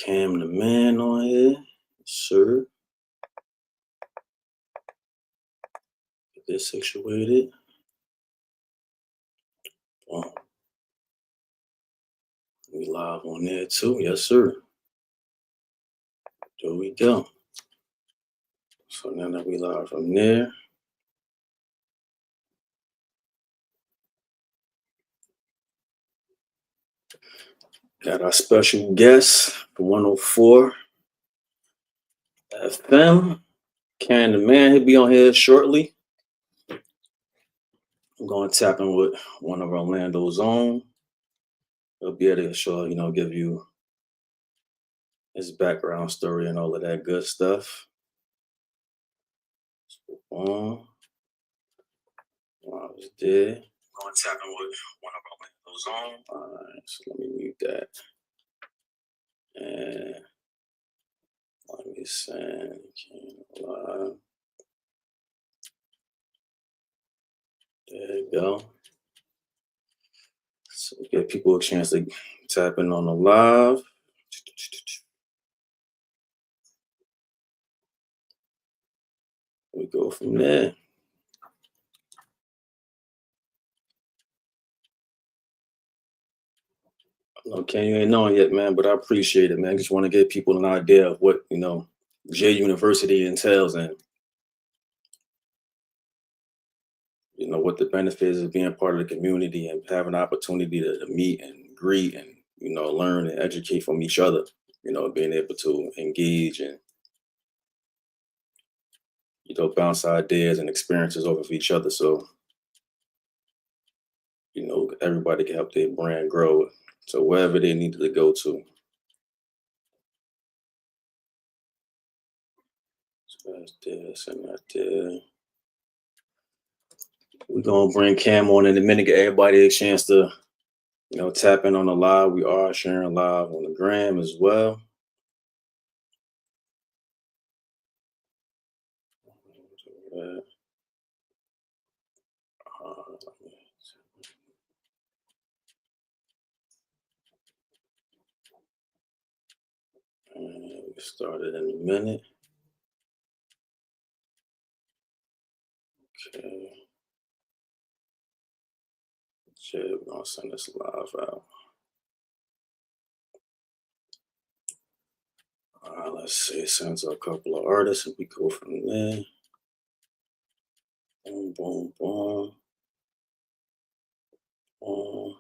Cam the man on here, sir. Get this situated. Boom. We live on there too, yes, sir. There we go. So now that we live from there, got our special guest for 104 FM. Cam the man, he'll be on here shortly. I'm going to tap in with one of Orlando's own. He'll be able to show, give you his background story and all of that good stuff. While I was there. Going to tap in with one of Orlando's own. All right, so let me mute that. And let me send live. There you go. So give people a chance to tap in on the live. We go from there. Okay, you ain't knowing yet, man, but I appreciate it, man. I just want to give people an idea of what, J University entails and, what the benefits of being part of the community and having an opportunity to meet and greet and, learn and educate from each other, being able to engage and, bounce ideas and experiences off of each other. So, everybody can help their brand grow. So wherever they needed to go to. So that's this and that there. We're gonna bring Cam on in a minute, get everybody a chance to, tap in on the live. We are sharing live on the gram as well. We started in a minute. Okay. We're gonna send this live out. All right, let's see. Sends a couple of artists and we go from there. Boom, boom, boom. Boom.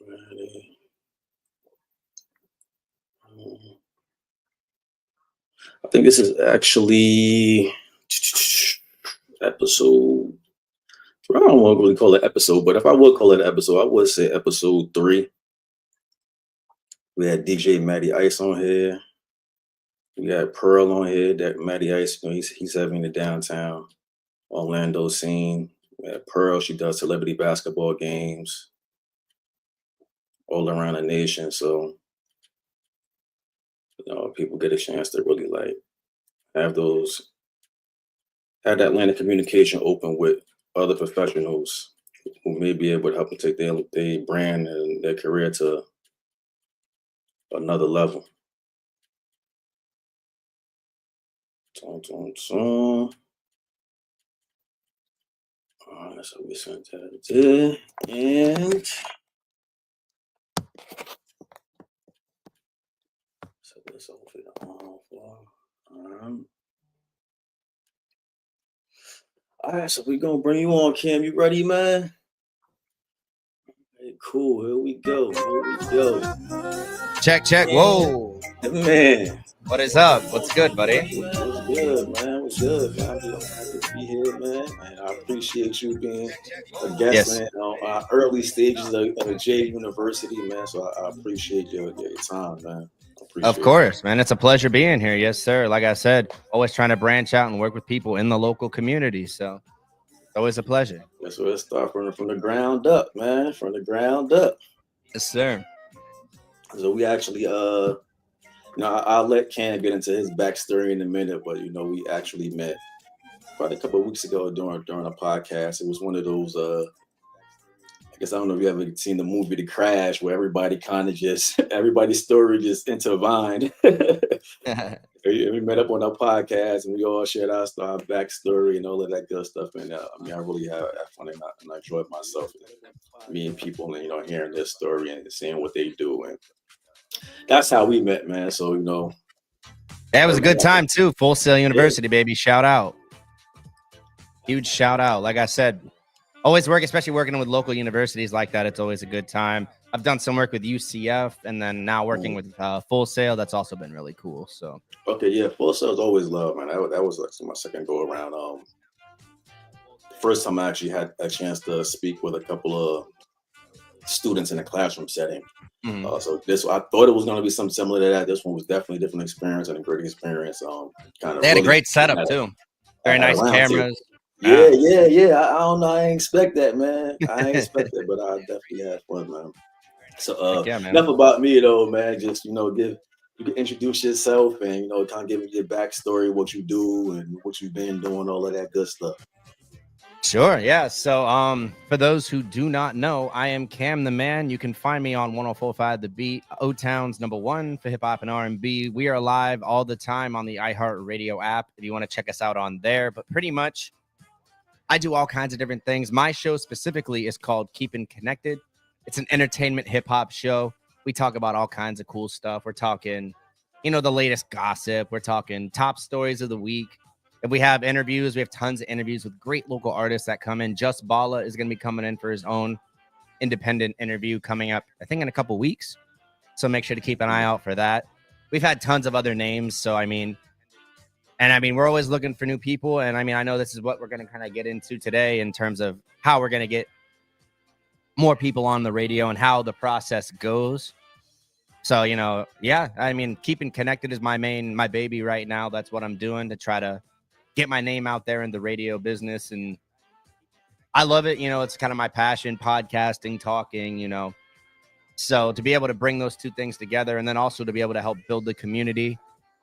Ready. I think this is actually episode. I don't want to really call it episode, but if I would call it an episode, I would say episode 3. We had DJ Matty Ice on here. We got Pearl on here. That Matty Ice, he's having the downtown Orlando scene. We had Pearl, she does celebrity basketball games all around the nation. So, people get a chance to really have that line of communication open with other professionals who may be able to help them take their brand and their career to another level. All right, so we sent that there, and so this over the on. All right, so we're gonna bring you on, Cam. You ready, man? Hey, cool. Here we go. Check. Whoa. Man. What is up? What's good, buddy? What's good, man? I'm just happy to be here, man. And I appreciate you being a guest, man, on our early stages of J University, man. So I appreciate your time, man. Of course, man. It's a pleasure being here. Yes, sir. Like I said, always trying to branch out and work with people in the local community. So it's always a pleasure. Yeah, so let's start from the ground up, man. From the ground up. Yes, sir. So we actually I'll let Cam get into his backstory in a minute, but we actually met probably a couple of weeks ago during a podcast. It was one of those I guess I don't know if you ever seen the movie The Crash, where everybody kind of just everybody's story just intertwined. We met up on our podcast and we all shared our backstory and all of that good stuff. And I mean, I really had fun and I enjoyed myself, meeting people and hearing their story and seeing what they do. And that's how we met, man. So Yeah, it was a good time too. Full Sail University, baby. Shout out. Huge shout out. Like I said, always work, especially working with local universities like that. It's always a good time. I've done some work with UCF and then now working with Full Sail. That's also been really cool. So okay, yeah, Full Sail is always love, man. That was like my second go around. First time I actually had a chance to speak with a couple of students in a classroom setting. So I thought it was going to be something similar to that. This one was definitely a different experience and a great experience. They had a great setup too. Very nice cameras. Yeah. I don't know. I ain't expect that, man. I ain't expect that, but I definitely had fun, man. So man. enough about me though, man. Just you can introduce yourself and kind of give me your backstory, what you do and what you've been doing, all of that good stuff. Sure, yeah. So for those who do not know, I am Cam the Man. You can find me on 104.5 The Beat, O-Town's #1 for hip hop and R&B. We are live all the time on the iHeartRadio app if you want to check us out on there. But pretty much, I do all kinds of different things. My show specifically is called Keeping Connected. It's an entertainment hip hop show. We talk about all kinds of cool stuff. We're talking, the latest gossip. We're talking top stories of the week. If we have interviews, we have tons of interviews with great local artists that come in. Just Bala is going to be coming in for his own independent interview coming up, I think, in a couple weeks. So make sure to keep an eye out for that. We've had tons of other names. So, we're always looking for new people. And I know this is what we're going to kind of get into today in terms of how we're going to get more people on the radio and how the process goes. So, keeping connected is my baby right now. That's what I'm doing to try to get my name out there in the radio business. And I love it. It's kind of my passion, podcasting, talking, So to be able to bring those two things together and then also to be able to help build the community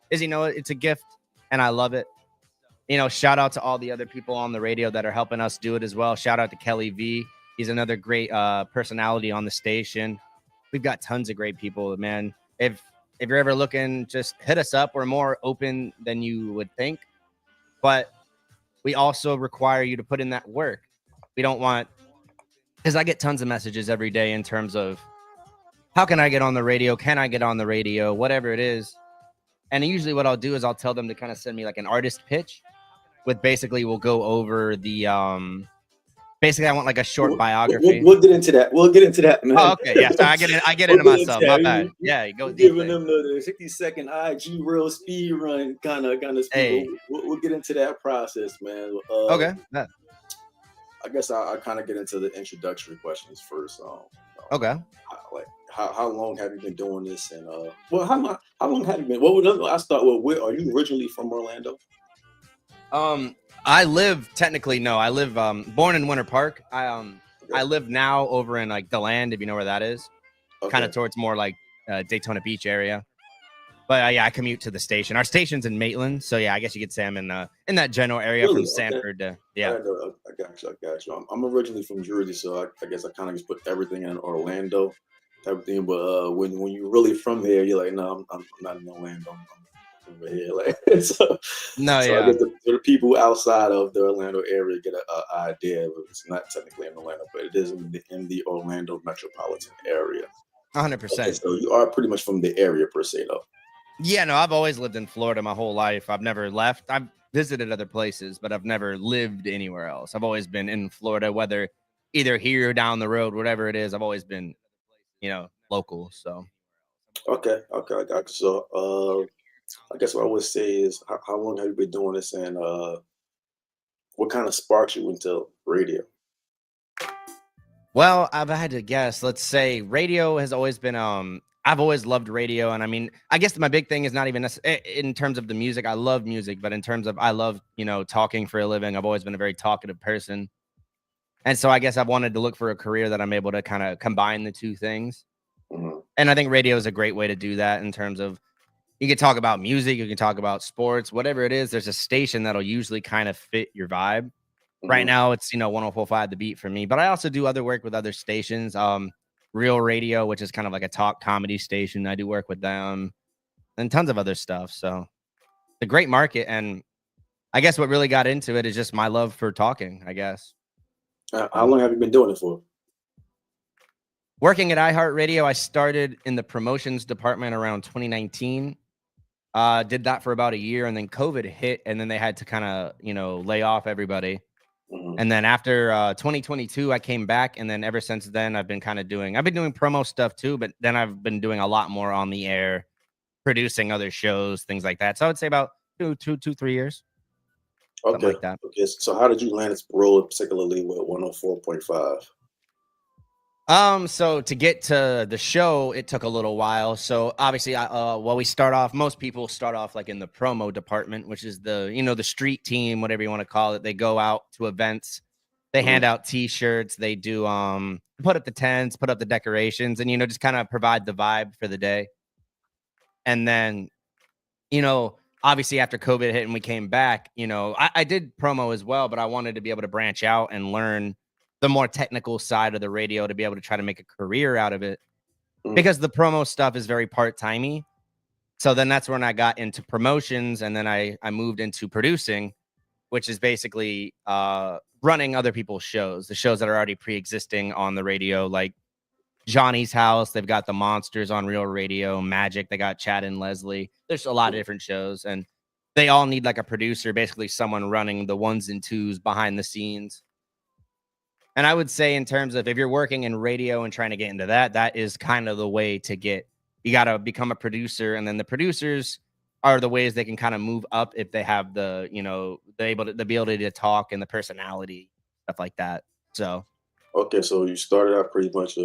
is, it's a gift and I love it. Shout out to all the other people on the radio that are helping us do it as well. Shout out to Kelly V. He's another great personality on the station. We've got tons of great people, man. If you're ever looking, just hit us up. We're more open than you would think. But we also require you to put in that work. We don't want, because I get tons of messages every day in terms of how can I get on the radio? Can I get on the radio? Whatever it is. And usually what I'll do is I'll tell them to kind of send me like an artist pitch with basically we'll go over the basically I want like a short biography. We'll get into that, man. Oh, okay. Yeah. So I get into myself. My bad. Yeah, you go giving them the 60-second IG real speed run kind of speed. Hey. We'll get into that process, man. Okay. Yeah. I guess I kind of get into the introductory questions first. Okay. How long have you been doing this? And how long have you been? I start with, where are you originally from? Orlando? I live born in Winter Park. I live now over in like DeLand, if you know where that is. Okay. Kind of towards more like Daytona Beach area. But I commute to the station. Our station's in Maitland, so I guess you could say I'm in that general area from Sanford. I got you. I'm originally from Jersey, so I guess I kind of just put everything in Orlando type of thing. But when you're really from there, you're like, no, I'm not in Orlando. I'm over here, like I guess the people outside of the Orlando area get an idea. It's not technically in Orlando, but it is in the Orlando metropolitan area. 100%. Okay, so you are pretty much from the area per se, though. Yeah, no, I've always lived in Florida my whole life. I've never left. I've visited other places, but I've never lived anywhere else. I've always been in Florida, whether either here or down the road, whatever it is. I've always been, local. So. Okay, I got you. So, I guess what I would say is, how long have you been doing this, and what kind of sparked you into radio? Well, I've had to guess. Let's say radio has always been. I've always loved radio, and I guess my big thing is not even in terms of the music. I love music, but in terms of I love talking for a living. I've always been a very talkative person, and so I guess I've wanted to look for a career that I'm able to kind of combine the two things. Mm-hmm. And I think radio is a great way to do that in terms of you can talk about music, you can talk about sports, whatever it is. There's a station that'll usually kind of fit your vibe. Right now, it's 104.5 The Beat for me, but I also do other work with other stations. Real Radio, which is kind of like a talk comedy station. I do work with them and tons of other stuff. So it's a great market, and I guess what really got into it is just my love for talking, I guess. How long have you been doing it for? Working at iHeartRadio, I started in the promotions department around 2019. Did that for about a year, and then COVID hit, and then they had to kind of, lay off everybody. And then after 2022, I came back, and then ever since then, I've been doing promo stuff too, but then I've been doing a lot more on the air, producing other shows, things like that. So I would say about 3 years. Something Okay. like that. Okay. So how did you land this role, particularly with 104.5? So to get to the show, it took a little while. So obviously, most people start off like in the promo department, which is the street team, whatever you want to call it. They go out to events, they hand out T-shirts, they do put up the tents, put up the decorations, and just kind of provide the vibe for the day. And then, obviously after COVID hit and we came back, I did promo as well, but I wanted to be able to branch out and learn the more technical side of the radio to be able to try to make a career out of it, because the promo stuff is very part-timey. So then that's when I got into promotions, and then I moved into producing, which is basically running other people's shows, the shows that are already pre-existing on the radio, like Johnny's House. They've got the Monsters on Real Radio, Magic. They got Chad and Leslie. There's a lot of different shows, and they all need like a producer, basically someone running the ones and twos behind the scenes. And I would say, in terms of if you're working in radio and trying to get into that is kind of the way to get. You got to become a producer, and then the producers are the ways they can kind of move up if they have the ability to talk and the personality, stuff like that. So Okay, so you started out pretty much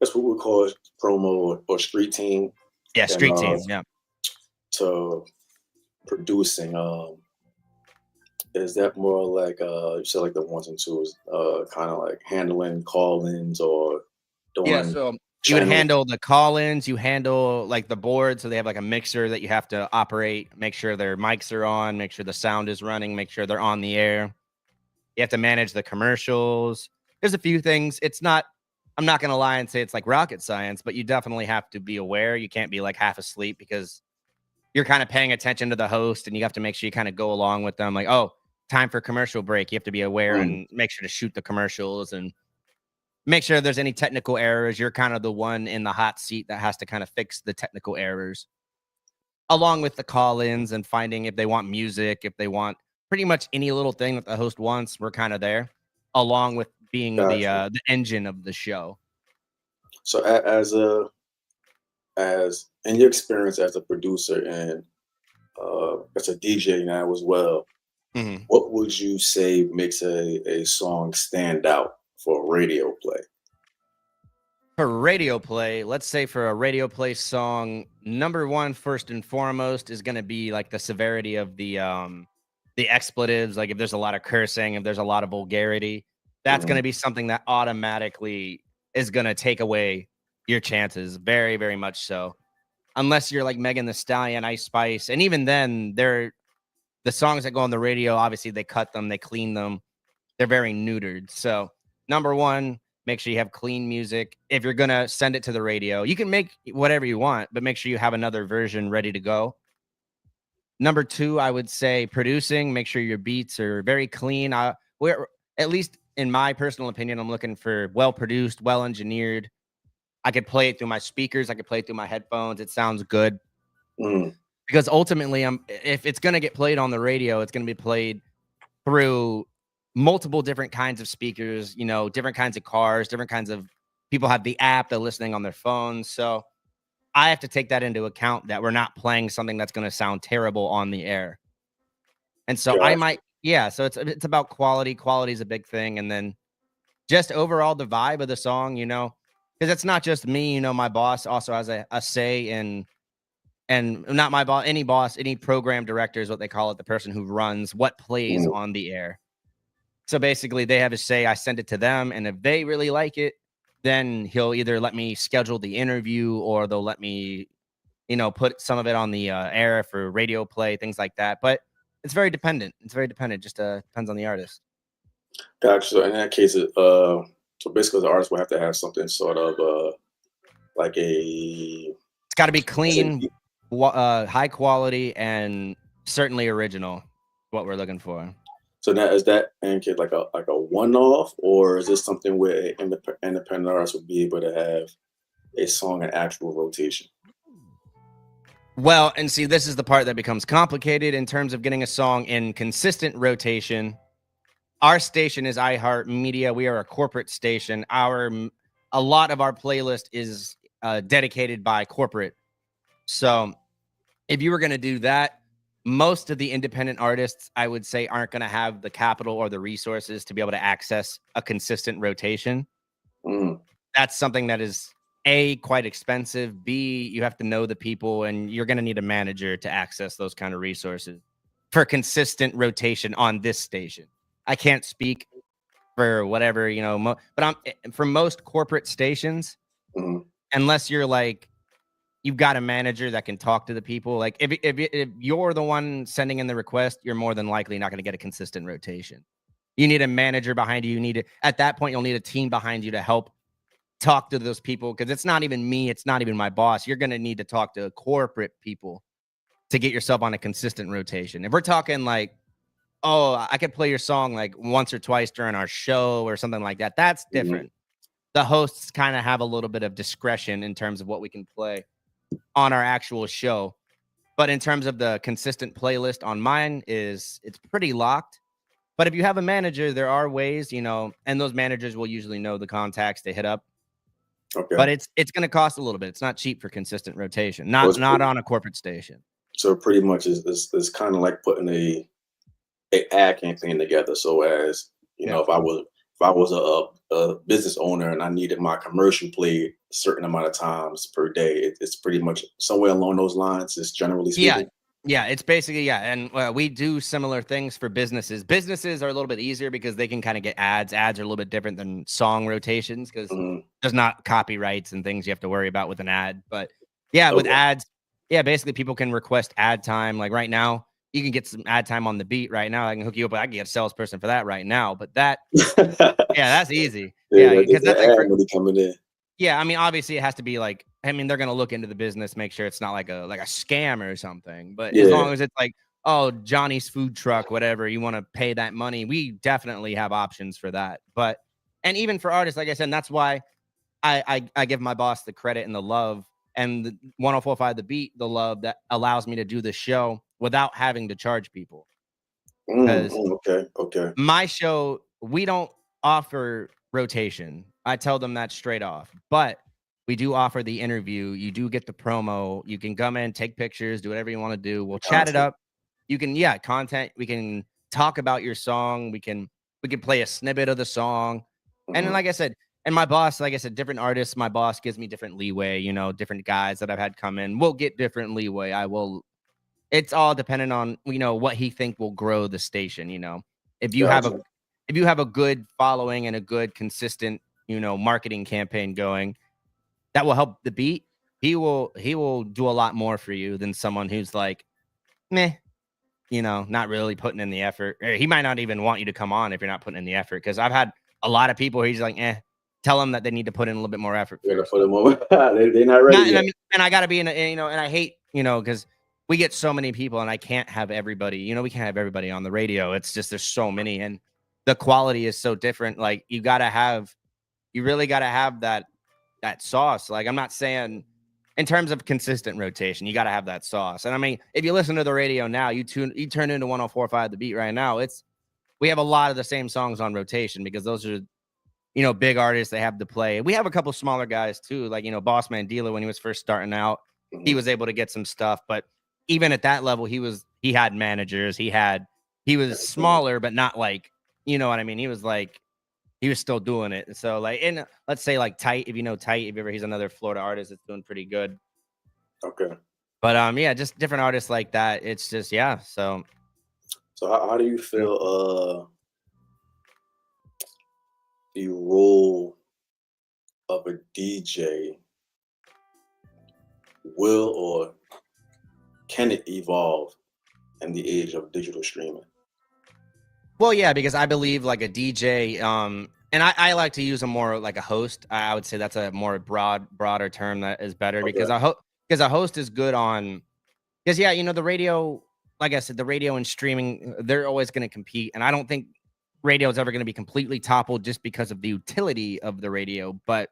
that's what we call promo or street team. Yeah, street team. Yeah. To producing, is that more like you said, like the ones and twos, kind of like handling call-ins or doing? Yeah, so you would handle the call-ins, you handle like the board, so they have like a mixer that you have to operate, make sure their mics are on, make sure the sound is running, make sure they're on the air. You have to manage the commercials. There's a few things. I'm not going to lie and say it's like rocket science, but you definitely have to be aware. You can't be like half asleep, because you're kind of paying attention to the host, and you have to make sure you kind of go along with them. Like, oh, time for commercial break. You have to be aware and make sure to shoot the commercials and make sure if there's any technical errors. You're kind of the one in the hot seat that has to kind of fix the technical errors, along with the call-ins and finding if they want music, if they want pretty much any little thing that the host wants. We're kind of there, along with being the engine of the show. So as in your experience as a producer and as a DJ now as well, what would you say makes a song stand out for radio play? For radio play, let's say for a radio play song, number one, first and foremost, is going to be like the severity of the expletives. Like if there's a lot of cursing, if there's a lot of vulgarity, that's going to be something that automatically is going to take away your chances. Very, very much so. Unless you're like Megan Thee Stallion, Ice Spice. And even then, the songs that go on the radio, obviously they cut them, they clean them. They're very neutered. So number one, make sure you have clean music. If you're going to send it to the radio, you can make whatever you want, but make sure you have another version ready to go. Number two, I would say producing, make sure your beats are very clean. We're, at least in my personal opinion, I'm looking for well-produced, well-engineered. I could play it through my speakers. I could play it through my headphones. It sounds good. Because ultimately, if it's going to get played on the radio, it's going to be played through multiple different kinds of speakers, different kinds of cars, different kinds of people have the app, they're listening on their phones. So I have to take that into account, that we're not playing something that's going to sound terrible on the air. And so so it's about quality. Quality is a big thing. And then just overall the vibe of the song, because it's not just me, my boss also has a say in, and not my boss, any program director is what they call it, the person who runs what plays on the air. So basically they have a say. I send it to them, and if they really like it, then he'll either let me schedule the interview, or they'll let me, put some of it on the air for radio play, things like that. But it's very dependent. Just depends on the artist. Gotcha. So in that case, so basically the artist will have to have something sort of like a It's got to be I say clean, high quality, and certainly original. What we're looking for. so now is that and kid like a one off, or is this something where an independent artist would be able to have a song in actual rotation? Well, and see, this is the part that becomes complicated in terms of getting a song in consistent rotation. Our station is iHeartMedia. We are a corporate station. A lot of our playlist is dedicated by corporate. So if you were going to do that, most of the independent artists, I would say, aren't going to have the capital or the resources to be able to access a consistent rotation. Mm, That's something that is A, quite expensive. B, you have to know the people, and you're going to need a manager to access those kind of resources for consistent rotation on this station. I can't speak for whatever, but for most corporate stations, mm, unless you're like, you've got a manager that can talk to the people. Like if you're the one sending in the request, you're more than likely not going to get a consistent rotation. You need a manager behind you. At that point, you'll need a team behind you to help talk to those people, because it's not even me. It's not even my boss. You're going to need to talk to corporate people to get yourself on a consistent rotation. If we're talking like, oh, I could play your song like once or twice during our show or something like that, that's mm, different. The hosts kind of have a little bit of discretion in terms of what we can play on our actual show. But in terms of the consistent playlist on mine, it's pretty locked. But if you have a manager, there are ways, and those managers will usually know the contacts to hit up. okay. But it's going to cost a little bit. It's not cheap for consistent rotation. So Not on a corporate station. so pretty much is kind of like putting a ad campaign together. So as you Yeah. know, if I was a business owner and I needed my commercial played a certain amount of times per day, it's pretty much somewhere along those lines. Is generally Yeah. speaking. Yeah, it's basically, yeah, and we do similar things for businesses. Businesses are a little bit easier because they can kind of get ads. Ads are a little bit different than song rotations because Mhm. there's not copyrights and things you have to worry about with an ad. But yeah, with Okay. ads, yeah, basically people can request ad time. Like right now, you can get some ad time on the beat right now. I can hook you up. I can get a salesperson for that right now. But yeah, that's easy. Yeah, Yeah, get because the that's like ad money coming in. yeah, I mean, obviously it has to be like, I mean, they're gonna look into the business, make sure it's not like a scam or something. But as Yeah, long as it's like, oh, Johnny's food truck, whatever, you want to pay that money, we definitely have options for that. But and even for artists, like I said, and that's why I give my boss the credit and the love, and the 1045 the beat, the love that allows me to do the show without having to charge people. Because okay, okay. my show, we don't offer rotation. I tell them that straight off. But we do offer the interview. You do get the promo. You can come in, take pictures, do whatever you want to do. We'll chat it Content. up. You can, yeah, content. We can talk about your song. We can play a snippet of the song. And then, Mhm. like I said, and my boss, like I said, different artists, my boss gives me different leeway, different guys that I've had come in. We'll get different leeway. It's all dependent on, what he think will grow the station. If you have a Gotcha. if you have a good following and a good consistent, marketing campaign going, that will help the beat. He will do a lot more for you than someone who's like, meh, not really putting in the effort. Or he might not even want you to come on if you're not putting in the effort. Because I've had a lot of people who he's like, tell them that they need to put in a little bit more effort You're gonna first. put them over. They're not ready Not, and yet. I mean, and I got to be and I hate, because we get so many people, and I can't have everybody. We can't have everybody on the radio. It's just there's so many, and the quality is so different. Like you really got to have that sauce. Like I'm not saying in terms of consistent rotation, you got to have that sauce. And I mean, if you listen to the radio now, you turn into 1045 the beat right now. We have a lot of the same songs on rotation because those are big artists they have to play. We have a couple smaller guys too, like Boss Mandela when he was first starting out, he Mhm. was able to get some stuff, but even at that level, he had managers, he was Gotcha. smaller, but not like what I mean. He was still doing it. So like, in let's say like Tight, if you know Tight, if you ever he's another Florida artist that's doing pretty good. Okay. But yeah, just different artists like that. It's just yeah. So So how do you mm, feel the role of a DJ will or can it evolve in the age of digital streaming? Well, yeah, because I believe like a DJ, and I like to use a more like a host. I would say that's a more broader term that is better Okay. because a host is good on because yeah, the radio, like I said, the radio and streaming, they're always going to compete, and I don't think radio is ever going to be completely toppled just because of the utility of the radio, but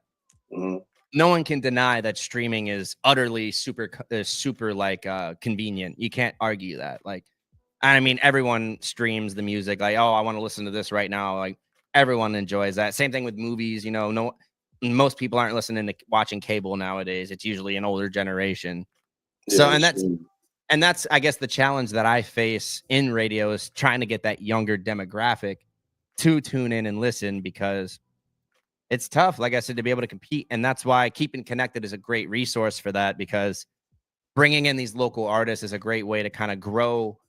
Mhm. no one can deny that streaming is utterly super like convenient. You can't argue that. Like, I mean, everyone streams the music. Like, oh, I want to listen to this right now. Like, everyone enjoys that. Same thing with movies. No, most people aren't listening to watching cable nowadays. It's usually an older generation. Yeah, So, and that's that's true. and that's I guess the challenge that I face in radio is trying to get that younger demographic to tune in and listen because it's tough, like I said, to be able to compete. And that's why keeping connected is a great resource for that because bringing in these local artists is a great way to kind of grow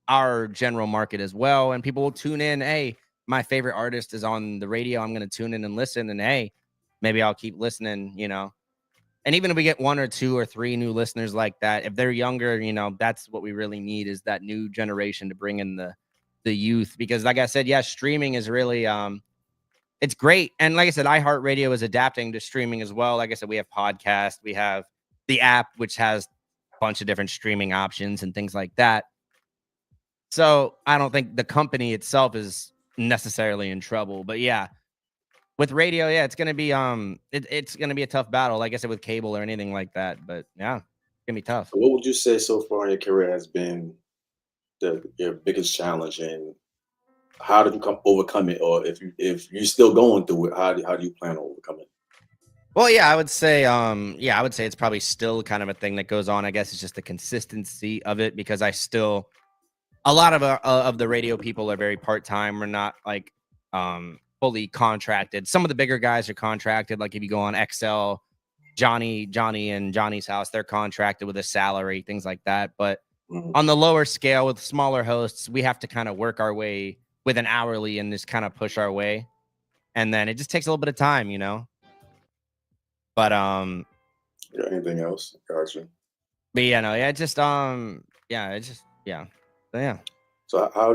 our general market as well. And people will tune in. Hey, my favorite artist is on the radio. I'm going to tune in and listen. And hey, maybe I'll keep listening. And even if we get 1 or 2 or 3 new listeners like that, if they're younger, that's what we really need is that new generation to bring in the youth. Because like I said, yeah, streaming is really it's great. And like I said, iHeartRadio is adapting to streaming as well. Like I said, we have podcasts, we have the app, which has a bunch of different streaming options and things like that. So I don't think the company itself is necessarily in trouble. But yeah, with radio, yeah, it's gonna be it's gonna be a tough battle, like I said, with cable or anything like that. But yeah, it's gonna be tough. So what would you say so far in your career has been your biggest challenge, and how did you overcome it? Or if you're still going through it, how do you plan on overcoming it? Well, yeah, I would say it's probably still kind of a thing that goes on. I guess it's just the consistency of it because a lot of the radio people are very part-time. We're not like fully contracted. Some of the bigger guys are contracted. Like if you go on XL, Johnny and Johnny's House, they're contracted with a salary, things like that. But Mhm. on the lower scale with smaller hosts, we have to kind of work our way with an hourly and just kind of push our way. And then it just takes a little bit of time. But Yeah, anything else? Gotcha. but yeah, no, yeah, yeah, it's just yeah. So yeah. So how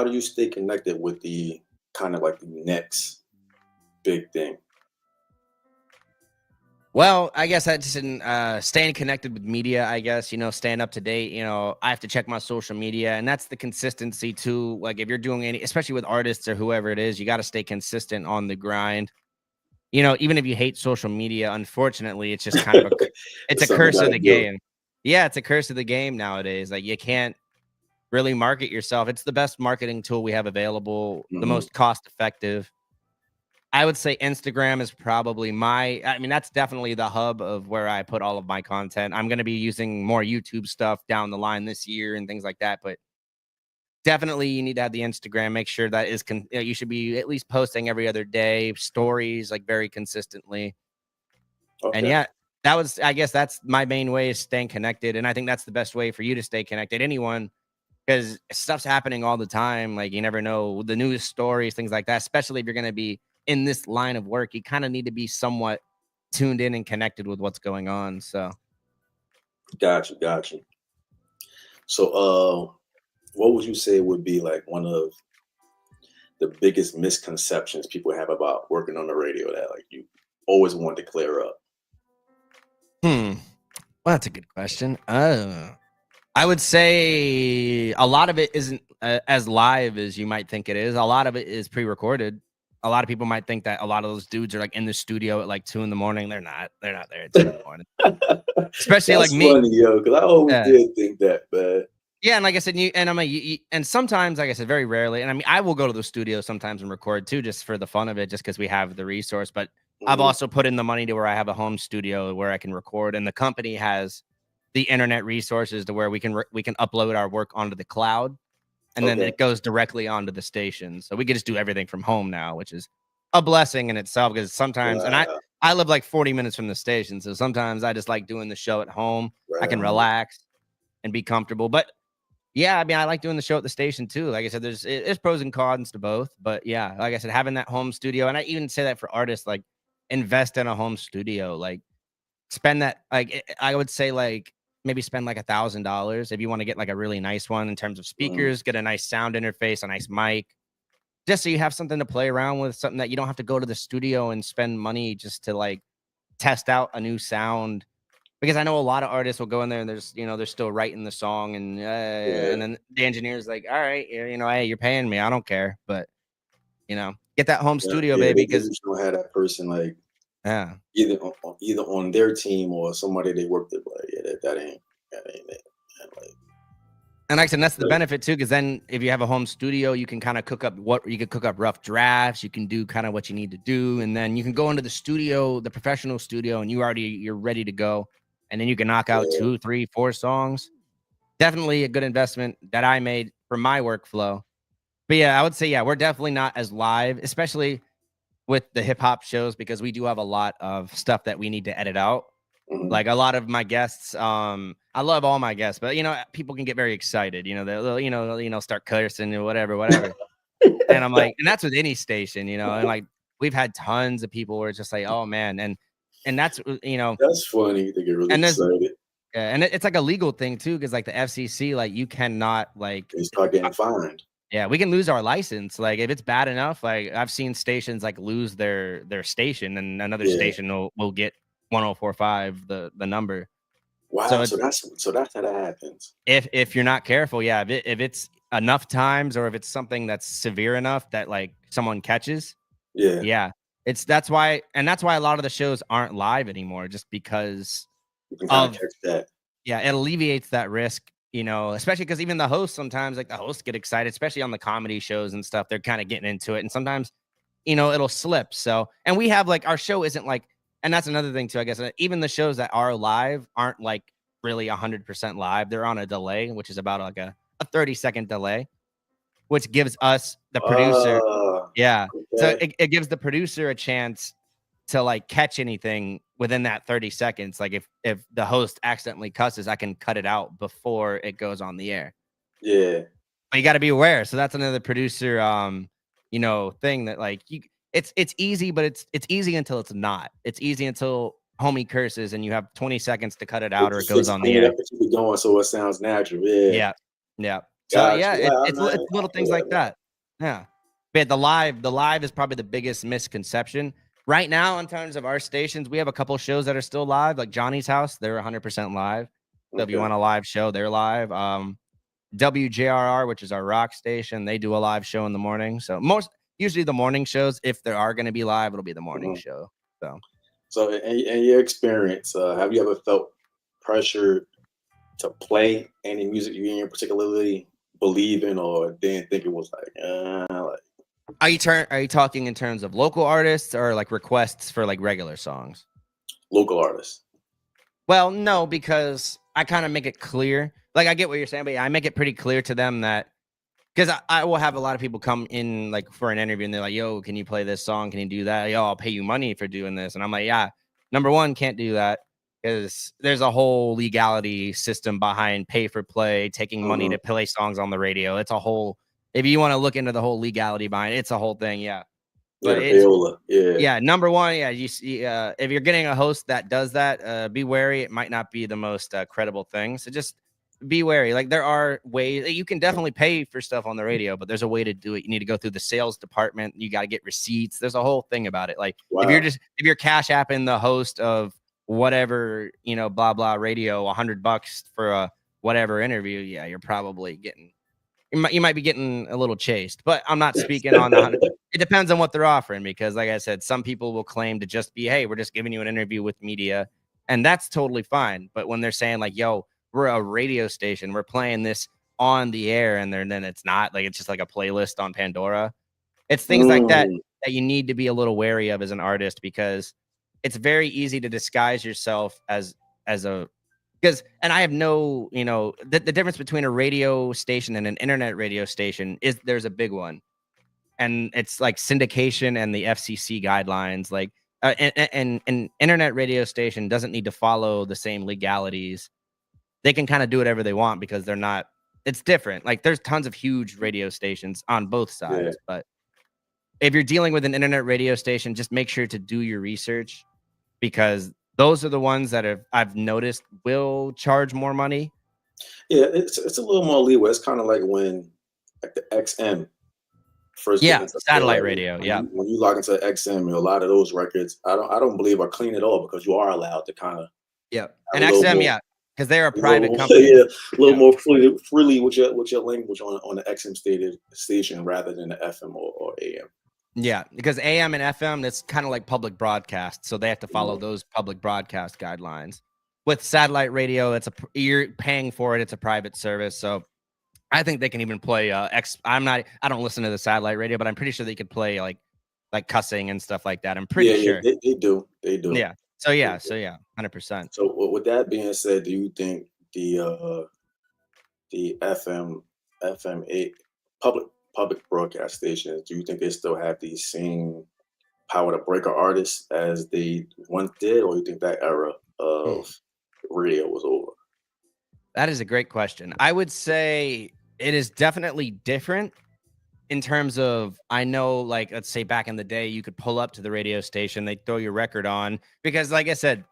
do you stay connected with the kind of like the next big thing? Well, I guess that's in staying connected with media, I guess, staying up to date. I have to check my social media, and that's the consistency too. Like if you're doing especially with artists or whoever it is, you got to stay consistent on the grind. Even if you hate social media, unfortunately, it's just kind of it's It's a something you curse of gotta the do. game. Yeah, it's a curse of the game nowadays. Like you can't really market yourself. It's the best marketing tool we have available, the Mhm. most cost effective. I would say Instagram is probably I mean, that's definitely the hub of where I put all of my content. I'm going to be using more YouTube stuff down the line this year and things like that. But definitely you need to have the Instagram. Make sure that you should be at least posting every other day, stories like very consistently. And Okay. yeah, I guess that's my main way is staying connected. And I think that's the best way for you to stay connected. Anyone, because stuff's happening all the time. Like you never know the news stories, things like that, especially if you're going to be in this line of work, you kind of need to be somewhat tuned in and connected with what's going on. So, Gotcha. So what would you say would be like one of the biggest misconceptions people have about working on the radio that like you always want to clear up? well, that's a good question. I would say a lot of it isn't as live as you might think it is. A lot of it is pre-recorded. A lot of people might think that a lot of those dudes are like in the studio at like 2 in the morning. They're not. They're not there at 2 in the morning. Especially like That's me. funny, yo, because I always Yeah. did think that, man. Yeah, and like I said, and sometimes, like I said, very rarely, and I mean, I will go to the studio sometimes and record too, just for the fun of it, just because we have the resource. But I've Mhm. also put in the money to where I have a home studio where I can record, and the company has the internet resources to where we can upload our work onto the cloud, and then Okay. it goes directly onto the station. So we can just do everything from home now, which is a blessing in itself. Because sometimes, and Wow. I live like 40 minutes from the station, so sometimes I just like doing the show at home. I Right can on. relax and be comfortable, but yeah, I mean, I like doing the show at the station too. Like I said, there's pros and cons to both. But yeah, like I said, having that home studio, and I even say that for artists, like invest in a home studio, like spend that. Like I would say, like maybe spend like $1,000 if you want to get like a really nice one in terms of speakers, get a nice sound interface, a nice mic, just so you have something to play around with, something that you don't have to go to the studio and spend money just to like test out a new sound. Because I know a lot of artists will go in there and they're still writing the song and then the engineer's like, all right, hey, you're paying me, I don't care, but get that home studio, baby, They because just don't have that person like yeah. either on their team or somebody they work with. Like, yeah, that ain't it. And, like, And like I said, that's the benefit too, because then if you have a home studio, you can kind of cook up rough drafts. You can do kind of what you need to do, and then you can go into the studio, the professional studio, and you're ready to go, and then you can knock out 2, 3, 4 songs. Definitely a good investment that I made for my workflow. But yeah, I would say we're definitely not as live, especially with the hip hop shows, because we do have a lot of stuff that we need to edit out. Like a lot of my guests, I love all my guests, but people can get very excited. They'll start cursing or whatever. And I'm like, and that's with any station, and like we've had tons of people where it's just like, oh man, and that's that's funny. They get really excited. Yeah, and it's like a legal thing too, because like the FCC, like you cannot like they start getting fined. Yeah, we can lose our license. Like if it's bad enough, like I've seen stations like lose their station, and another station will get 104.5 the number. Wow, so that's how that happens. If you're not careful, if it's enough times, or if it's something that's severe enough that like someone catches, that's why a lot of the shows aren't live anymore, just because you can kind of catch that. Yeah, it alleviates that risk. Especially because even the hosts sometimes, like the hosts get excited, especially on the comedy shows and stuff. They're kind of getting into it, and sometimes, it'll slip. So, and we have like our show isn't like, and that's another thing too, I guess. Even the shows that are live aren't like really 100% live. They're on a delay, which is about like a 30-second delay, which gives us the producer, so it gives the producer a chance to like catch anything within that 30 seconds. Like if the host accidentally cusses, I can cut it out before it goes on the air. Yeah. But you got to be aware. So that's another producer thing that like it's easy, but it's easy until it's not. It's easy until homie curses and you have 20 seconds to cut it out, or it goes on the air. Keep it going so it sounds natural. Yeah. So it's little things like that. Yeah. But the live is probably the biggest misconception. Right now, in terms of our stations, we have a couple shows that are still live, like Johnny's House. They're 100% live. So if you want a live show, they're live. WJRR, which is our rock station, they do a live show in the morning. So usually the morning shows, if there are going to be live, it'll be the morning show. So in your experience, have you ever felt pressure to play any music you particularly believe in, or didn't think it was like Are you talking in terms of local artists or like requests for like regular songs? Local artists. Well, no, because I kind of make it clear. Like I get what you're saying, but I make it pretty clear to them that, because I will have a lot of people come in like for an interview and they're like, yo, can you play this song? Can you do that? Yo, I'll pay you money for doing this. And I'm like, yeah, number one, can't do that, because there's a whole legality system behind pay for play, taking money to play songs on the radio. It's a whole, if you want to look into the whole legality behind it, it's a whole thing. Yeah. But number one, you see, if you're getting a host that does that, be wary. It might not be the most credible thing. So just be wary. Like there are ways you can definitely pay for stuff on the radio, but there's a way to do it. You need to go through the sales department. You got to get receipts. There's a whole thing about it. Like if you're cash apping the host of whatever, blah, blah radio, $100 for a whatever interview. Yeah. You're probably you might be getting a little chased, but I'm not speaking on it depends on what they're offering, because like I said, some people will claim to just be, hey, we're just giving you an interview with media, and that's totally fine. But when they're saying like, yo, we're a radio station, we're playing this on the air, and then it's not, like it's just like a playlist on Pandora. It's things like that you need to be a little wary of as an artist, because it's very easy to disguise yourself as a, and I have no, the difference between a radio station and an internet radio station is there's a big one, and it's like syndication and the FCC guidelines. Like an internet radio station doesn't need to follow the same legalities. They can kind of do whatever they want because they're not, it's different. Like there's tons of huge radio stations on both sides, but if you're dealing with an internet radio station, just make sure to do your research, because those are the ones that I've noticed will charge more money. Yeah, it's a little more leeway. It's kind of like when like the XM first get Yeah, into play. satellite Like radio. when Yeah. you log into XM, a lot of those records, I don't believe are clean at all because you are allowed to kind of Yeah. have And a little XM, more, yeah, because they're a a private little, company. yeah, a little Yeah. more freely with your language on the XM stated station rather than the FM or AM. Yeah, because AM and FM, that's kind of like public broadcast, so they have to follow Mhm. those public broadcast guidelines. With satellite radio, you're paying for it; it's a private service, so I think they can even play I don't listen to the satellite radio, but I'm pretty sure they could play like cussing and stuff like that. I'm pretty Yeah, sure. they do, they do. Yeah. So yeah, 100%. So with that being said, do you think the FM eight public broadcast stations, do you think they still have the same power to break an artist as they once did, or you think that era Mm. of radio was over? That is a great question. I would say it is definitely different in terms of, I know, like, let's say back in the day, you could pull up to the radio station, they throw your record on because, like I said,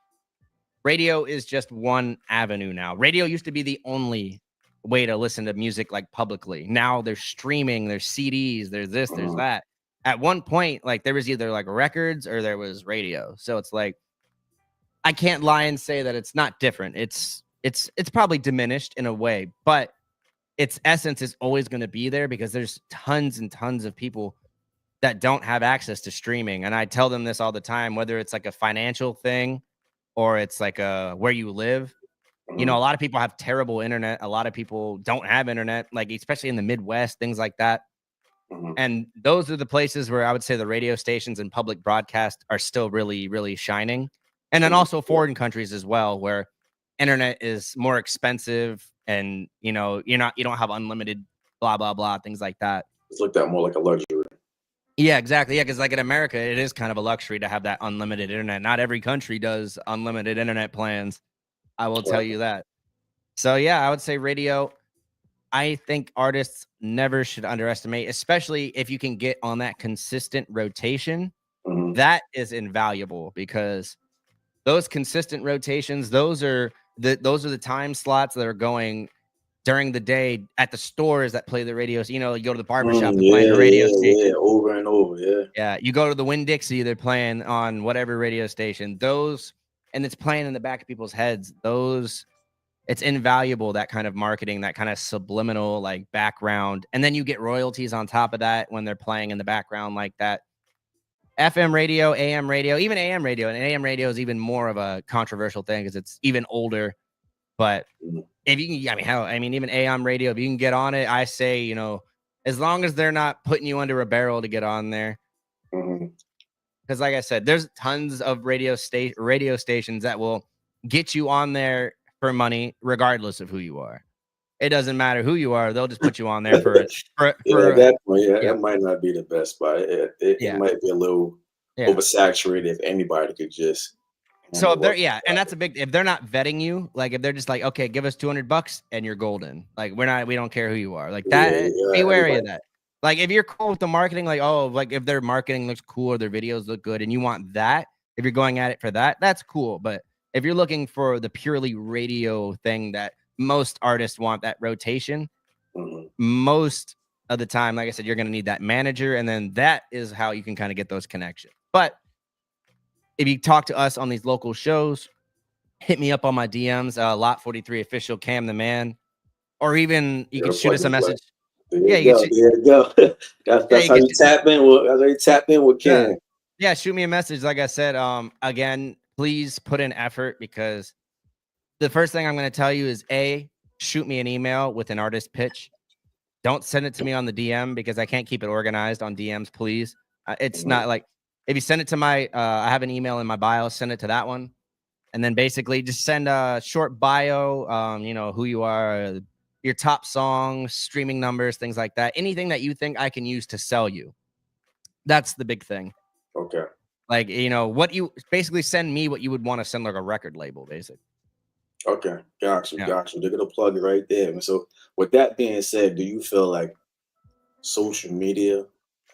radio is just one avenue now. Radio used to be the only way to listen to music like publicly. Now there's streaming, there's CDs, there's this, there's Mhm, that. At one point, like there was either like records or there was radio. So it's like I can't lie and say that it's not different. It's probably diminished in a way, but its essence is always going to be there because there's tons and tons of people that don't have access to streaming. And I tell them this all the time, whether it's like a financial thing or it's like a where you live. You know, mhm, a lot of people have terrible internet. A lot of people don't have internet, like especially in the Midwest, things like that. mhm, And those are the places where I would say the radio stations and public broadcast are still really, really shining. And then mhm. also Yeah, foreign countries as well, where internet is more expensive and you don't have unlimited blah blah blah things like that. it's looked at more like a luxury. Yeah, exactly. Yeah, because like in America, it is kind of a luxury to have that unlimited internet. Not every country does unlimited internet plans. I will tell Right. you that. So yeah, I would say radio. I think artists never should underestimate, especially if you can get on that consistent rotation. Mhm, That is invaluable because those consistent rotations, those are the time slots that are going during the day at the stores that play the radios. You know, you go to the barbershop, they're playing yeah, a radio yeah, yeah. station. Over and over. Yeah. Yeah, you go to the Winn Dixie, they're playing on whatever radio station. And it's playing in the back of people's heads. It's invaluable, that kind of marketing, that kind of subliminal like background. And then you get royalties on top of that when they're playing in the background like that. FM radio, AM radio, even AM radio. And AM radio is even more of a controversial thing because it's even older. But Mhm, if you can, I mean, hell, I mean, even AM radio, if you can get on it, I say, as long as they're not putting you under a barrel to get on there. mhm, Because like I said, there's tons of radio stations that will get you on there for money, regardless of who you are. It doesn't matter who you are; they'll just put you on there yeah, at for that point, yeah, yeah, that might not be the best spot. It yeah, might be a little yeah. oversaturated if anybody could just So handle if they're what. yeah, and that's a big if they're not vetting you, like if they're just like, okay, give us $200 and you're golden. Like we don't care who you are. Like Yeah, that, be yeah, wary of everybody. that. Like if you're cool with the marketing, like like if their marketing looks cool or their videos look good and you want that, if you're going at it for that, that's cool. But if you're looking for the purely radio thing that most artists want, that rotation, Mhm, most of the time, like I said, you're gonna need that manager, and then that is how you can kind of get those connections. But if you talk to us on these local shows, hit me up on my DMs, Lot 43 official Cam the Man, or even you you could gotta shoot plug us a and play. message. There Yeah, you you could go. There you go. yeah, That's how you tap in with. That's how you tap in with yeah, Ken. yeah, shoot me a message. Like I said, again, please put in effort because the first thing I'm going to tell you is shoot me an email with an artist pitch. Don't send it to me on the DM because I can't keep it organized on DMs, please. It's Mhm, not like if you send it to I have an email in my bio, send it to that one. And then basically just send a short bio, who you are, your top songs, streaming numbers, things like that. Anything that you think I can use to sell you. That's the big thing. okay. Like, what you basically send me what you would want to send like a record label, basically. Okay. Got you. Yeah. Got you. They're gonna plug it right there. And so, with that being said, do you feel like social media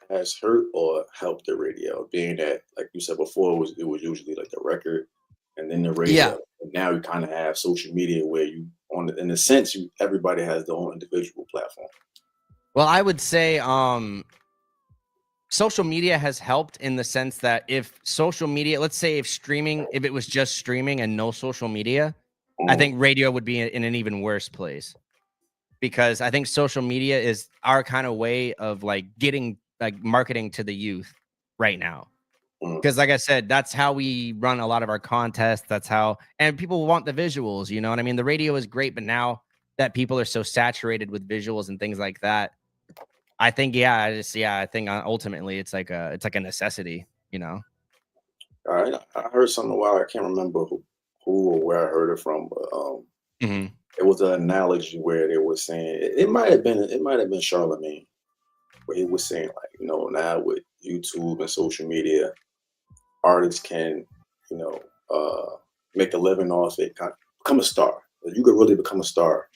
has hurt or helped the radio? Being that, like you said before, it was usually like the record and then the Yeah. radio. And now you kind of have social media where in a sense, everybody has their own individual platform. Well, I would say social media has helped in the sense that if social media, let's say if it was just streaming and no social media, I think radio would be in an even worse place, because I think social media is our kind of way of like getting like marketing to the youth right now. Because like I said, that's how we run a lot of our contests. That's how, and people want the visuals, you know what I mean? The radio is great, but now that people are so saturated with visuals and things like that, I think, I think ultimately it's like a necessity, you know? All right, I heard something a while. I can't remember who or where I heard it from, but Mhm. it was an analogy where they were saying it might have been Charlemagne, where he was saying like, now with YouTube and social media, artists can, you know, make a living off it, kind of become a star. You could really become a star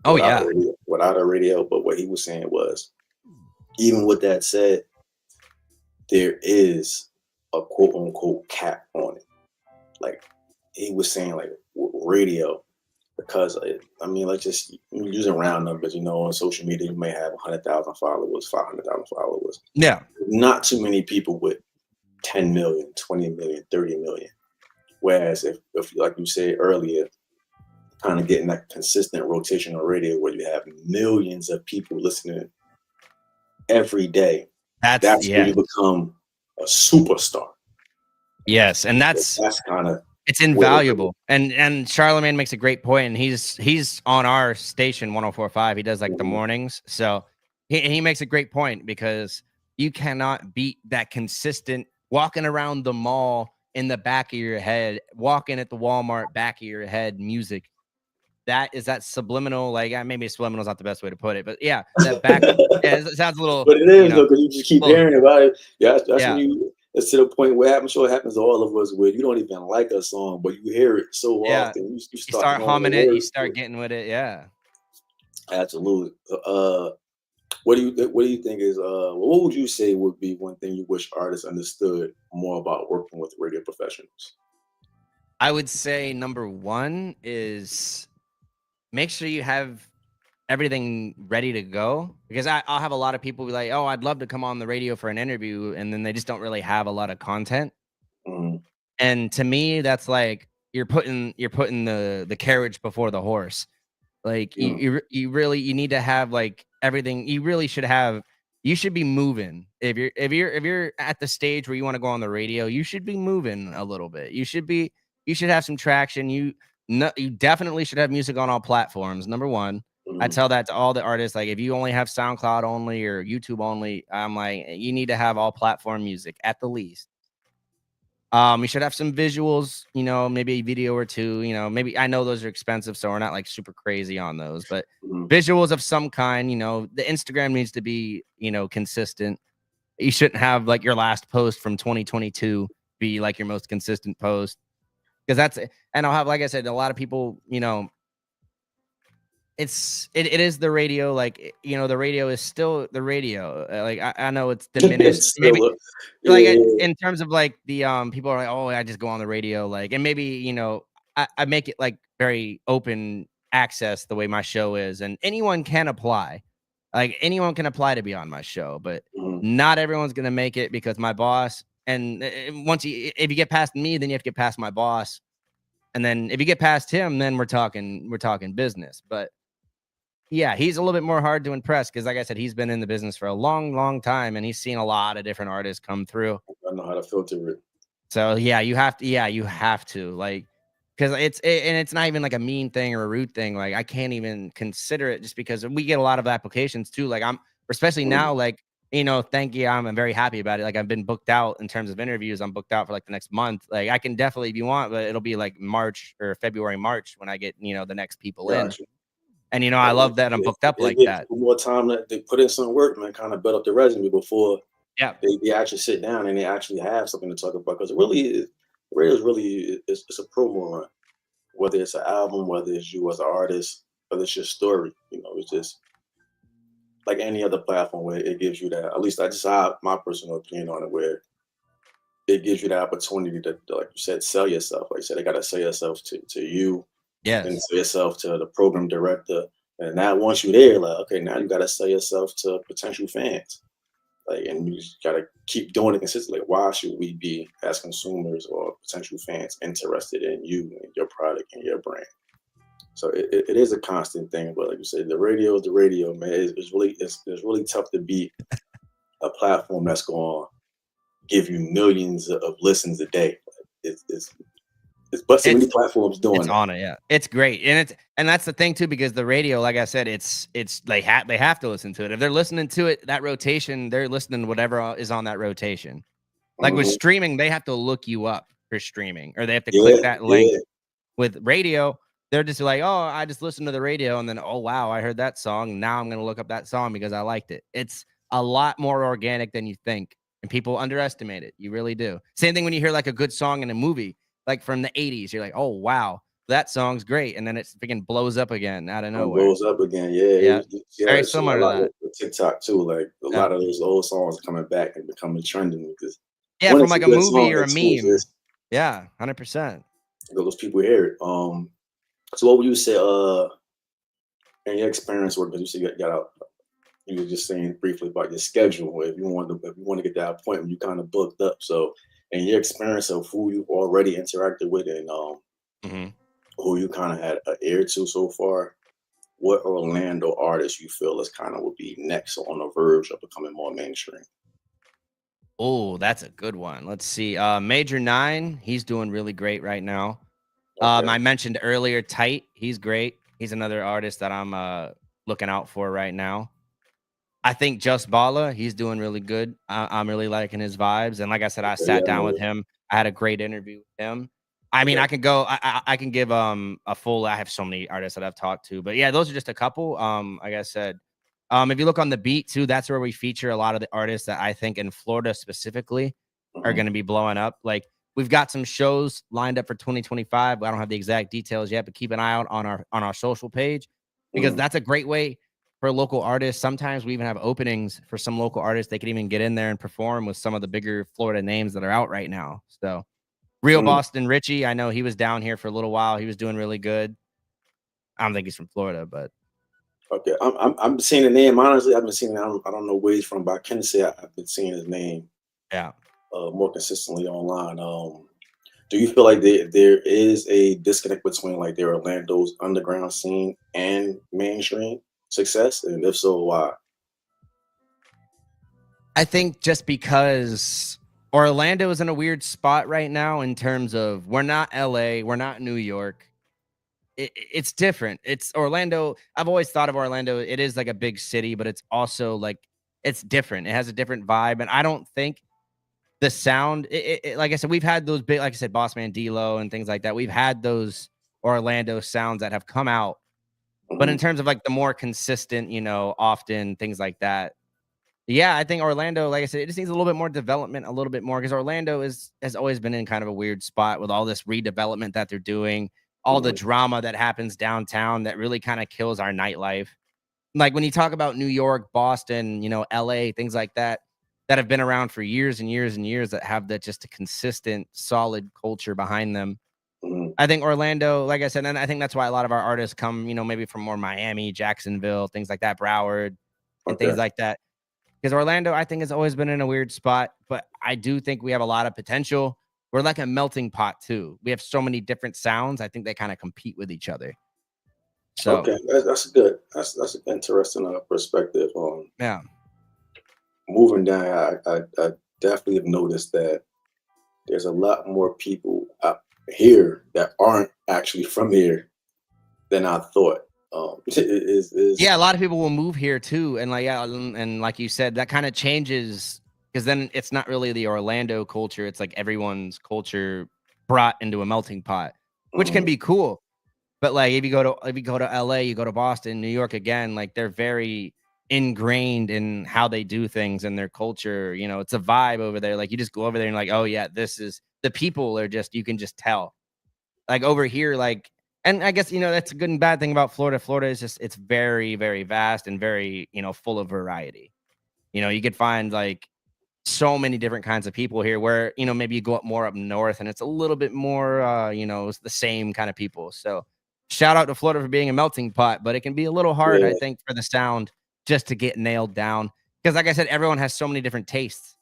Oh, yeah. without a radio. But what he was saying was, even with that said, there is a quote unquote cap on it. Like he was saying, like radio, because I mean, like just using round numbers, on social media, you may have 100,000 followers, 500,000 followers. Yeah. Not too many people with 10 million, 20 million, 30 million. Whereas if like you said earlier, kind of getting that consistent rotation on radio where you have millions of people listening every day, that's where you become a superstar. Yes, and that's kind of it's invaluable. And Charlemagne makes a great point, and he's on our station 104.5. He does like the mornings. So he makes a great point, because you cannot beat that consistent walking around the mall in the back of your head, walking at the Walmart back of your head music. That subliminal, like maybe subliminal is not the best way to put it, but yeah, that back it sounds a little, but it is though, because you just keep hearing about it. Yeah, that's when it's to the point where I'm sure it happens to all of us, where you don't even like a song, but you hear it so often, you start humming it, you start getting with it. Yeah, absolutely. What do you think is what would you say would be one thing you wish artists understood more about working with radio professionals? I would say number one is make sure you have everything ready to go, because I'll have a lot of people be like, oh, I'd love to come on the radio for an interview, and then they just don't really have a lot of content. And to me, that's like you're putting the carriage before the horse. Like you really, you need to have like everything. You should be moving. If you're at the stage where you want to go on the radio, you should be moving a little bit. You should have some traction. You definitely should have music on all platforms. Number one. I tell that to all the artists. Like, if you only have SoundCloud only or YouTube only, I'm like, you need to have all platform music at the least. You should have some visuals, maybe a video or two, maybe, I know those are expensive, so we're not like super crazy on those, but visuals of some kind. The Instagram needs to be, consistent. You shouldn't have like your last post from 2022 be like your most consistent post, because and I'll have, like I said, a lot of people, it is the radio, like, the radio is still the radio. Like I know it's diminished, maybe like in terms of like the people are like, oh, I just go on the radio, like, and maybe I make it like very open access the way my show is, and anyone can apply. Like, anyone can apply to be on my show, but not everyone's gonna make it, because my boss, and if you get past me, then you have to get past my boss, and then if you get past him, then we're talking business. But yeah, he's a little bit more hard to impress, because, like I said, he's been in the business for a long, long time, and he's seen a lot of different artists come through. I know how to filter it. So yeah, you have to, like, because it's not even like a mean thing or a rude thing. Like, I can't even consider it, just because we get a lot of applications too. Like, especially now, like, thank you. I'm very happy about it. Like, I've been booked out in terms of interviews. I'm booked out for like the next month. Like, I can definitely, if you want, but it'll be like March or February, March, when I get, the next people in. And, I love that I'm booked up like that. More time that they put in some work, man, kind of build up the resume before they actually sit down and they actually have something to talk about. Because it really is, radio is really, it's a promo run. Whether it's an album, whether it's you as an artist, whether it's your story, it's just like any other platform where it gives you that. At least I just have my personal opinion on it, where it gives you the opportunity to, like you said, sell yourself. Like you said, they got to sell yourself to you, then Yes. sell yourself to the program director. And now once you're there, like, okay, now you got to sell yourself to potential fans. Like, and you just got to keep doing it consistently. Like, why should we be, as consumers or potential fans, interested in you and your product and your brand? So it is a constant thing. But like you said, the radio is the radio, man. It's really tough to beat a platform that's going to give you millions of listens a day. It's but so many It's platforms doing it's that. on it, yeah. It's great, and that's the thing too, because the radio, like I said, it's they have to listen to it. If they're listening to it, that rotation, they're listening to whatever is on that rotation. Like with Mhm. streaming, they have to look you up for streaming, or they have to Yeah, click that link. yeah. With radio, they're just like, oh, I just listened to the radio, and then oh wow, I heard that song. Now I'm gonna look up that song because I liked it. It's a lot more organic than you think, and people underestimate it. You really do. Same thing when you hear like a good song in a movie, like from the '80s. You're like, oh wow, that song's great, and then it freaking blows up again out of And nowhere. blows up again. Yeah, Yeah, you see very see that a similar to lot that. with TikTok too. Like a Yeah, lot of those old songs are coming back and becoming trending because yeah, one, from it's a like a good movie song, or a and two, it's meme. just Yeah, 100%. those people hear it. So what would you say? In your experience, or because you said you got out, you were just saying briefly about your schedule. If you want to get that appointment, you kind of booked up. So, in your experience of who you've already interacted with and Hmm. who you kind of had an ear to so far, what Orlando artist you feel is kind of would be next on the verge of becoming more mainstream? Oh, that's a good one. Let's see. Major Nine, he's doing really great right now. Okay, I mentioned earlier, Tight. He's great. He's another artist that I'm looking out for right now. I think Just Balla, he's doing really good. I'm really liking his vibes. And like I said, I okay, yeah, sat I down with know. him. I had a great interview with him. I mean, Okay, I can go. I can give a full. I have so many artists that I've talked to, but yeah, those are just a couple. Like I said, if you look on the beat too, that's where we feature a lot of the artists that I think in Florida specifically are hmm going to be blowing up. Like we've got some shows lined up for 2025. I don't have the exact details yet, but keep an eye out on our social page because hmm that's a great way for local artists. Sometimes we even have openings for some local artists. They can even get in there and perform with some of the bigger Florida names that are out right now. So Real hmm Boston Richie, I know he was down here for a little while. He was doing really good. I don't think he's from Florida, but okay. I'm seeing the name. Honestly, I've been seeing. I don't know where he's from, but I can say I've been seeing his name yeah. more consistently online. Do you feel like there is a disconnect between like their Orlando's underground scene and mainstream success? And if so, why? I think just because Orlando is in a weird spot right now in terms of we're not LA, we're not New York. It's different. It's Orlando. I've always thought of Orlando. It is like a big city, but it's also like it's different. It has a different vibe, and I don't think the sound. Like I said, we've had those big, like I said, Boss Man D-Lo and things like that. We've had those Orlando sounds that have come out, but in Hmm terms of like the more consistent, often things like that. Yeah, I think Orlando, like I said, it just needs a little bit more development, a little bit more because Orlando has always been in kind of a weird spot with all this redevelopment that they're doing, all the hmm drama that happens downtown that really kind of kills our nightlife. Like when you talk about New York, Boston, LA, things like that, that have been around for years and years and years that have that just a consistent, solid culture behind them. hmm I think Orlando, like I said, and I think that's why a lot of our artists come, maybe from more Miami, Jacksonville, things like that, Broward, and things Okay. like that. Because Orlando, I think, has always been in a weird spot, but I do think we have a lot of potential. We're like a melting pot too. We have so many different sounds. I think they kind of compete with each other. So Okay. That's good. That's an interesting perspective. yeah, Moving down, I definitely have noticed that there's a lot more people out here that aren't actually from here than I thought. Is yeah. A lot of people will move here too, and like yeah, and like you said, that kind of changes because then it's not really the Orlando culture. It's like everyone's culture brought into a melting pot, which can mhm, be cool. But like if you go to LA, you go to Boston, New York again, like they're very ingrained in how they do things and their culture. It's a vibe over there. Like you just go over there and like, oh yeah, this is the people are just you can just tell. Like over here, like and I guess that's a good and bad thing about Florida. Florida is just it's very, very vast and very, full of variety. You could find like so many different kinds of people here where, maybe you go up north and it's a little bit more, it's the same kind of people. So shout out to Florida for being a melting pot, but it can be a little hard, I Yeah, think, for the sound just to get nailed down. Because like I said, everyone has so many different tastes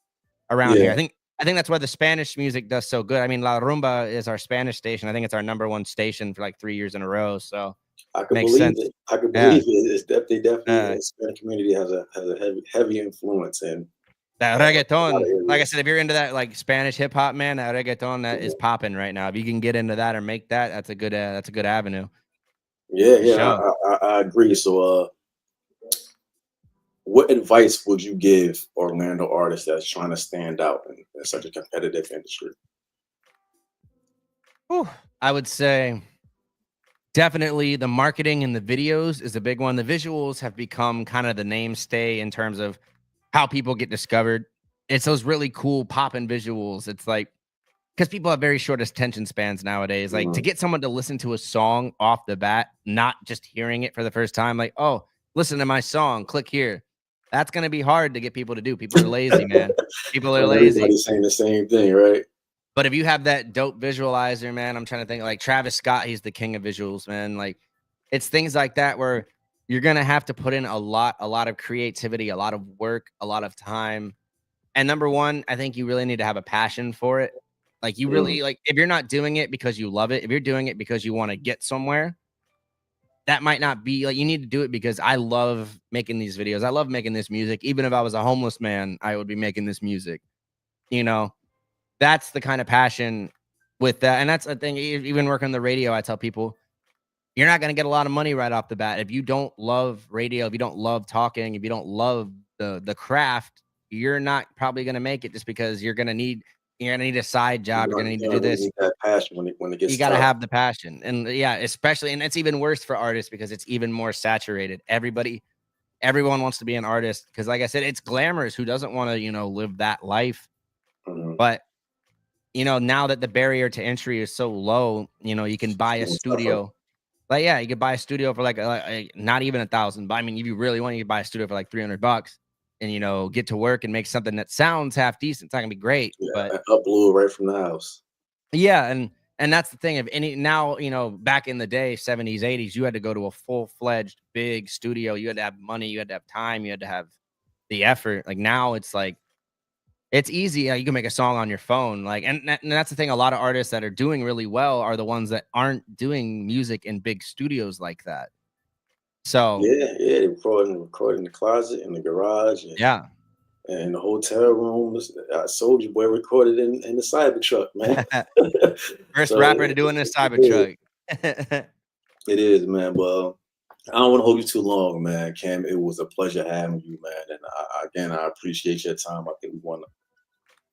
around here. yeah, I think that's why the Spanish music does so good. I mean, La Rumba is our Spanish station. I think it's our number one station for like 3 years in a row. So I could makes believe sense. it. I could Yeah. believe it. It's definitely Uh, the Hispanic community has a heavy influence in that a lot of reggaeton, like I areas. said, if you're into that like Spanish hip hop, man, that reggaeton that is Mhm. popping right now. If you can get into that or make that, that's a good avenue Yeah, for yeah, sure. I agree. So, what advice would you give Orlando artists that's trying to stand out in such a competitive industry? Whew. I would say definitely the marketing and the videos is a big one. The visuals have become kind of the mainstay in terms of how people get discovered. It's those really cool popping visuals. It's like because people have very short attention spans nowadays. Like to Mhm. get someone to listen to a song off the bat, not just hearing it for the first time, like, oh, listen to my song, click here. That's gonna be hard to get people to do. People are lazy, man. People are lazy. Everybody's saying the same thing, right? But if you have that dope visualizer, man, I'm trying to think like Travis Scott, he's the king of visuals, man. Like it's things like that where you're gonna have to put in a lot of creativity, a lot of work, a lot of time. And number one, I think you really need to have a passion for it. Like you Mm, really like if you're not doing it because you love it, if you're doing it because you want to get somewhere, that might not be like you need to do it because I love making these videos. I love making this music. Even if I was a homeless man, I would be making this music. You know, that's the kind of passion with that. And that's the thing. Even working the radio, I tell people you're not going to get a lot of money right off the bat if you don't love radio, if you don't love talking, if you don't love the craft. You're not probably going to make it just because you're gonna need a side job. You're gonna need to you're do gonna really this. need that passion when it You gets got to tough. have the passion, and yeah, especially, and it's even worse for artists because it's even more saturated. Everyone wants to be an artist because, like I said, it's glamorous. Who doesn't want to, live that life? Mhm. But now that the barrier to entry is so low, you can It's buy a getting tougher. studio. Like, yeah, you could buy a studio for not even 1,000. But I mean, if you really want, you could buy a studio for like $300 and get to work and make something that sounds half decent. It's not gonna be great, Yeah, but an upload right from the house. yeah, and that's the thing. Of any now, back in the day, 70s, 80s, you had to go to a full-fledged big studio. You had to have money, you had to have time, you had to have the effort. Like now it's like it's easy. You can make a song on your phone. Like, and that's the thing. A lot of artists that are doing really well are the ones that aren't doing music in big studios like that. So Yeah, yeah, they record in the closet, in the garage, yeah. and in the hotel rooms. Soldier Boy recorded in the Cybertruck, man. First So rapper to do it in a yeah, Cybertruck. it is, man. But I don't want to hold you too long, man. Cam, it was a pleasure having you, man. And again, I appreciate your time. I think we went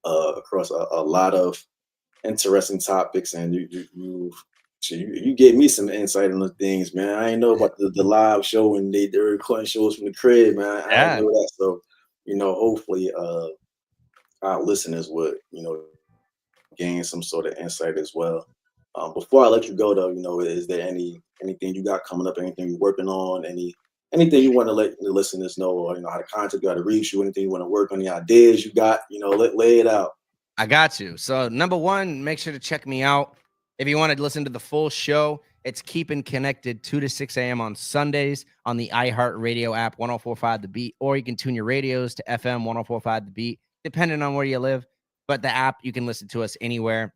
across a lot of interesting topics, and you gave me some insight on the things, man. I didn't know about the live show and they're recording shows from the crib, man. I didn't Yeah, know that. So, hopefully, our listeners would, gain some sort of insight as well. Before I let you go, though, is there anything you got coming up? Anything you're working on? Anything you want to let the listeners know, or how to contact you, how to reach you? Anything you want to work on? Any ideas you got? Lay it out. I got you. So number one, make sure to check me out. If you want to listen to the full show, it's Keeping Connected 2 to 6 a.m. on Sundays on the iHeartRadio app, 1045 The Beat, or you can tune your radios to FM 1045 The Beat, depending on where you live. But the app, you can listen to us anywhere.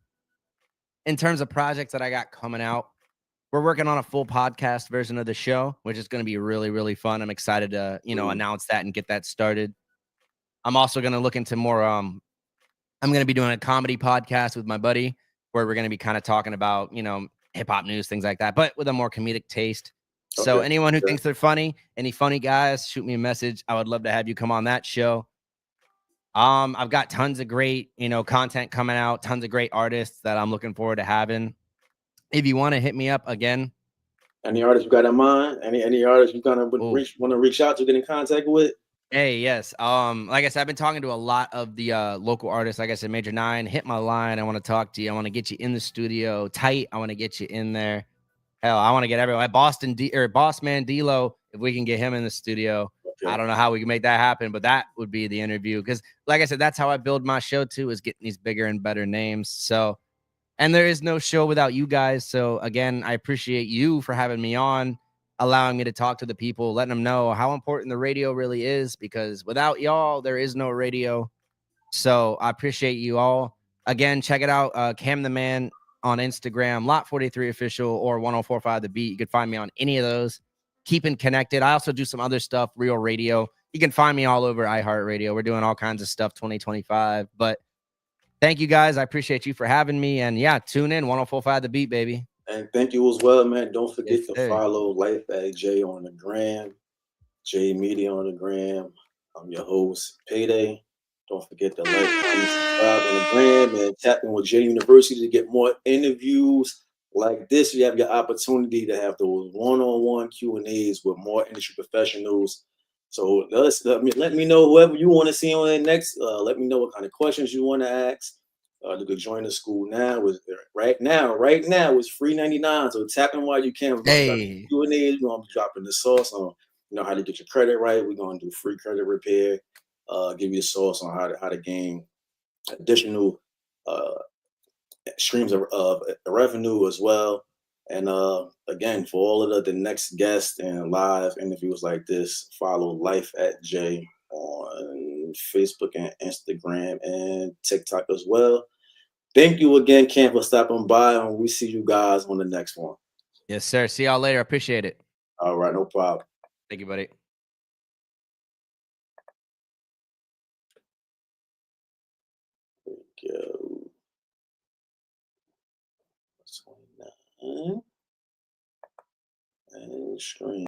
In terms of projects that I got coming out, we're working on a full podcast version of the show, which is going to be really, really fun. I'm excited to, Mm, announce that and get that started. I'm also going to look into more I'm going to be doing a comedy podcast with my buddy where we're going to be kind of talking about, hip hop news, things like that, but with a more comedic taste. So okay. anyone who Okay. thinks they're funny, any funny guys, shoot me a message. I would love to have you come on that show. I've got tons of great, content coming out, tons of great artists that I'm looking forward to having. If you want to hit me up again, Any artists you got in mind? Any artists you kind of oh, want to reach out to, get in contact with? hey, yes. Like I said, I've been talking to a lot of the local artists. Like I said, Major Nine, hit my line. I want to talk to you. I want to get you in the studio tight. I want to get you in there. Hell, I want to get everyone. Boston D or Boss Man D'Lo, if we can get him in the studio. I don't know how we can make that happen, but that would be the interview. Because, like I said, that's how I build my show too, is getting these bigger and better names. So, and there is no show without you guys. So, again, I appreciate you for having me on, allowing me to talk to the people, letting them know how important the radio really is. Because without y'all, there is no radio. So, I appreciate you all. Again, check it out. Cam the Man on Instagram, Lot 43 Official, or 1045 The Beat. You can find me on any of those. Keeping connected. I also do some other stuff, Real Radio. You can find me all over iHeartRadio. We're doing all kinds of stuff 2025. But thank you guys. I appreciate you for having me. And yeah, tune in 1045 The Beat, baby. And thank you as well, man. Don't forget to sir. follow Life at J on the gram, J Media on the gram. I'm your host, Payday. Don't forget to like, comment, subscribe on the gram, and tap in with J University to get more interviews like this. You have your opportunity to have those one-on-one Q&As with more industry professionals. So let me know whoever you want to see on the next. Let me know what kind of questions you want to ask. You could join the school now. Right now it's free 99. So tap in while you can. We're gonna Hey. Q&As. We're gonna be dropping the sauce on how to get your credit right. We're gonna do free credit repair. Give you a source on how to gain additional streams of revenue as well. And again, for all of the next guests and live interviews like this, follow Life at J on Facebook and Instagram and TikTok as well. Thank you again, Cam, for stopping by, and we see you guys on the next one. Yes, sir. See y'all later. Appreciate it. All right, no problem. Thank you, buddy. Go. 29 and stream.